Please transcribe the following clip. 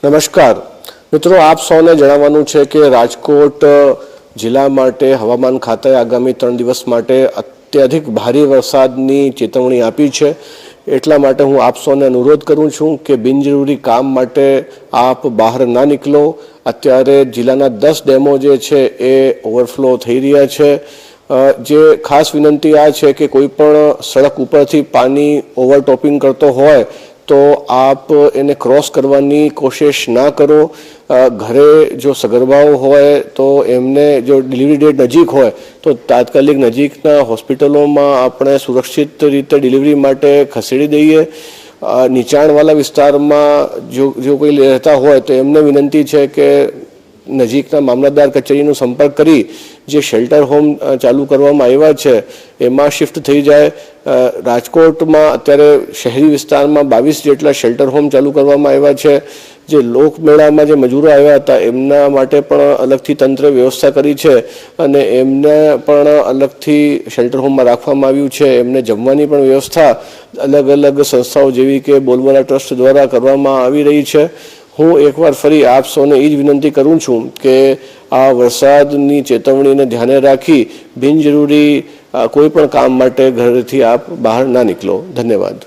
નમસ્કાર મિત્રો, આપ સૌને જણાવવાનું છે કે રાજકોટ જિલ્લા માટે હવામાન ખાતાએ આગામી 3 દિવસ માટે અત્યધિક ભારે વરસાદની ચેતવણી આપી છે। એટલા માટે હું આપ સૌને અનુરોધ કરું છું કે બિનજરૂરી કામ માટે આપ બહાર ના નીકળો। અત્યારે જિલ્લાના 10 ડેમો જે છે એ ઓવરફ્લો થઈ રહ્યા છે। જે ખાસ વિનંતી આ છે કે કોઈ પણ સડક ઉપરથી પાણી ઓવરટોપિંગ કરતો હોય તો आप એને ક્રોસ કરવાની કોશિશ ના કરો। ઘરે જો સગર્ભાઓ હોય તો એમને જો ડિલિવરી ડેટ નજીક હોય તો તાત્કાલિક નજીકના હોસ્પિટલોમાં આપણે સુરક્ષિત રીતે ડિલિવરી માટે ખસેડી દઈએ। નીચાણવાળા વિસ્તારમાં જો કોઈ રહેતા હોય તો એમને વિનંતી છે કે નજીકના મામલતદાર કચેરીનો સંપર્ક કરી જે શેલ્ટર હોમ ચાલુ કરવામાં આવ્યા છે એમાં શિફ્ટ થઈ જાય। રાજકોટમાં અત્યારે શહેરી વિસ્તારમાં 22 જેટલા શેલ્ટર હોમ ચાલુ કરવામાં આવ્યા છે। જે લોકમેળામાં જે મજૂરો આવ્યા હતા એમના માટે પણ અલગથી તંત્રે વ્યવસ્થા કરી છે અને એમને પણ અલગથી શેલ્ટર હોમમાં રાખવામાં આવ્યું છે। એમને જમવાની પણ વ્યવસ્થા અલગ અલગ સંસ્થાઓ જેવી કે બોલબાલા ટ્રસ્ટ દ્વારા કરવામાં આવી રહી છે। હું એકવાર ફરી આપ સૌને એ જ વિનંતી કરું છું કે આ વરસાદની ચેતવણીને ધ્યાને રાખી બિનજરૂરી કોઈ પણ કામ માટે ઘરેથી આપ બહાર ના નીકળો। ધન્યવાદ।